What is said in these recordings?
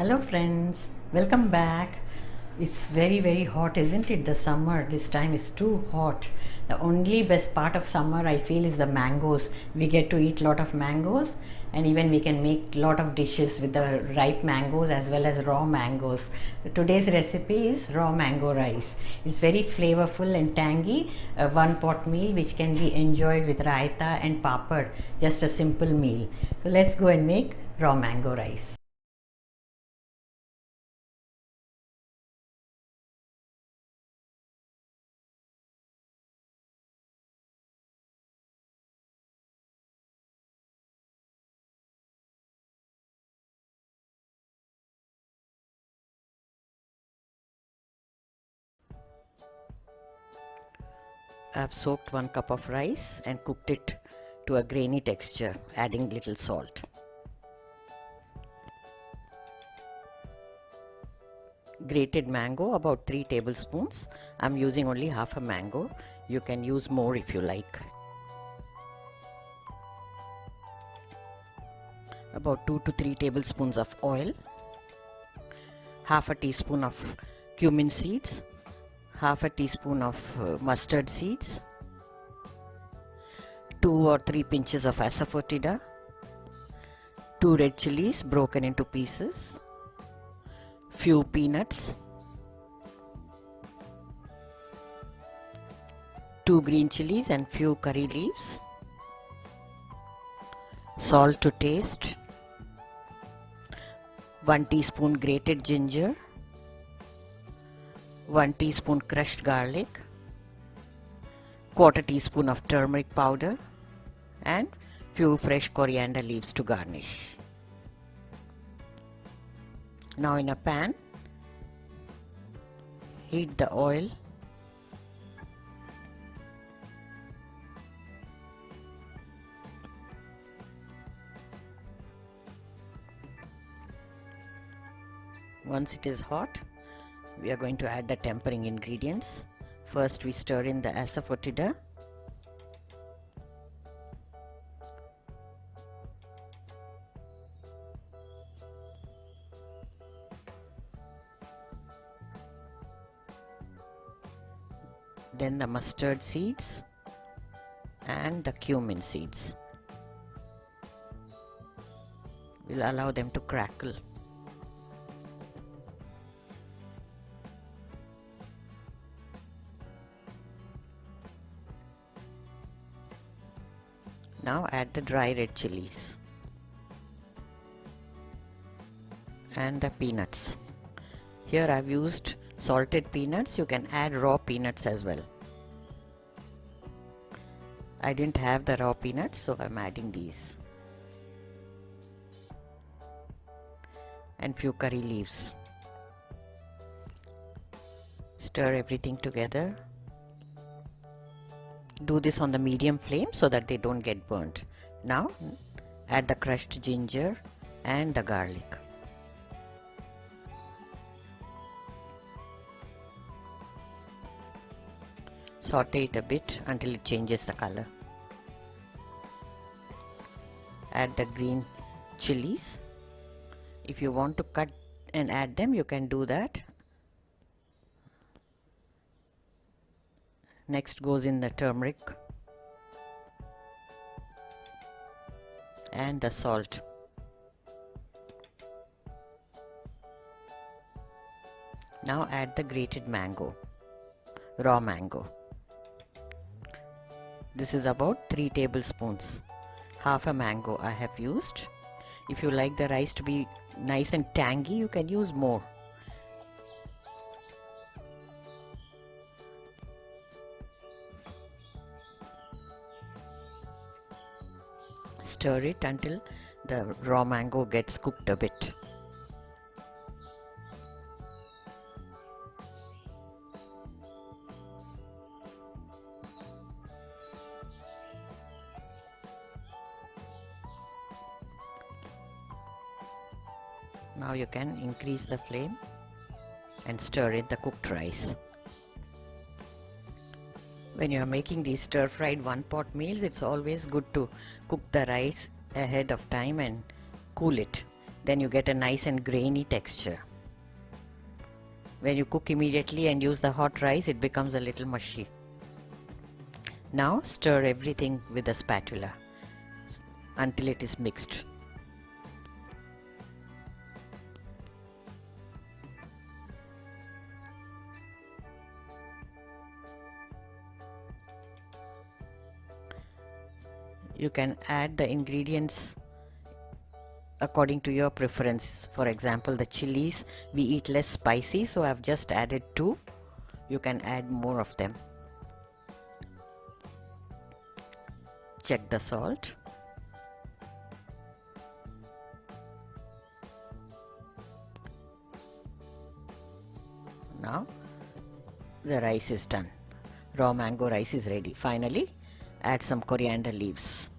Hello friends, welcome back. It's very hot, isn't it? The summer this time is too hot. The only best part of summer I feel is the mangoes. We get to eat lot of mangoes, and even we can make lot of dishes with the ripe mangoes as well as raw mangoes. Today's recipe is raw mango rice. It's very flavorful and tangy, a one pot meal which can be enjoyed with raita and papad. Just a simple meal. So let's go and make raw mango rice. I've soaked 1 cup of rice and cooked it to a grainy texture, adding little salt. Grated mango, about 3 tablespoons. I'm using only half a mango. You can use more if you like. About 2 to 3 tablespoons of oil. Half a teaspoon of cumin seeds. Half a teaspoon of mustard seeds. 2 or 3 pinches of Asafoetida. 2 red chillies broken into pieces. Few peanuts. 2 green chilies and few curry leaves. Salt to taste. 1 teaspoon grated ginger. 1 teaspoon crushed garlic. Quarter teaspoon of turmeric powder and few fresh coriander leaves to garnish. Now in a pan, heat the oil. Once it is hot, we are going to add the tempering ingredients. First we stir in the Asafoetida. Then the mustard seeds and the cumin seeds. We'll allow them to crackle. Now add the dry red chilies and the peanuts. Here I've used salted peanuts. You can add raw peanuts as well. I didn't have the raw peanuts, so I'm adding these. And few curry leaves. Stir everything together. Do this on the medium flame so that they don't get burnt. Now add the crushed ginger and the garlic. Saute it a bit until it changes the color. Add the green chilies. If you want to cut and add them, you can do that. Next goes in the turmeric and the salt. Now add the grated mango, raw mango. This is about 3 tablespoons. Half a mango I have used. If you like the rice to be nice and tangy, you can use more. Stir it until the raw mango gets cooked a bit. Now you can increase the flame and stir in the cooked rice. When you are making these stir-fried one-pot meals, it's always good to cook the rice ahead of time and cool it. Then you get a nice and grainy texture. When you cook immediately and use the hot rice, it becomes a little mushy. Now stir everything with a spatula until it is mixed. You can add the ingredients according to your preference. For example, the chilies, we eat less spicy, so I've just added 2. You can add more of them. Check the salt. Now the rice is done. Raw mango rice is ready. Finally, add some coriander leaves.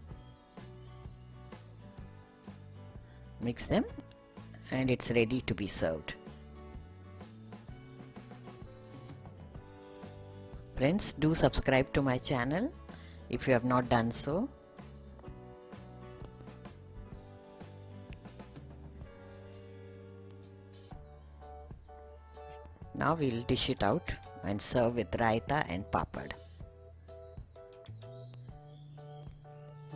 Mix them and it's ready to be served. Friends, do subscribe to my channel if you have not done so. Now we'll dish it out and serve with raita and papad.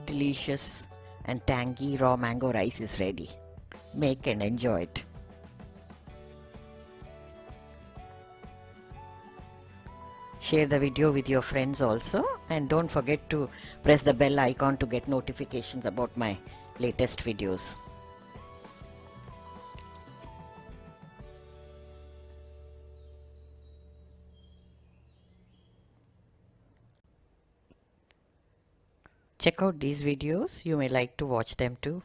Delicious and tangy raw mango rice is ready. Make and enjoy it. Share the video with your friends also, and don't forget to press the bell icon to get notifications about my latest videos. Check out these videos, you may like to watch them too.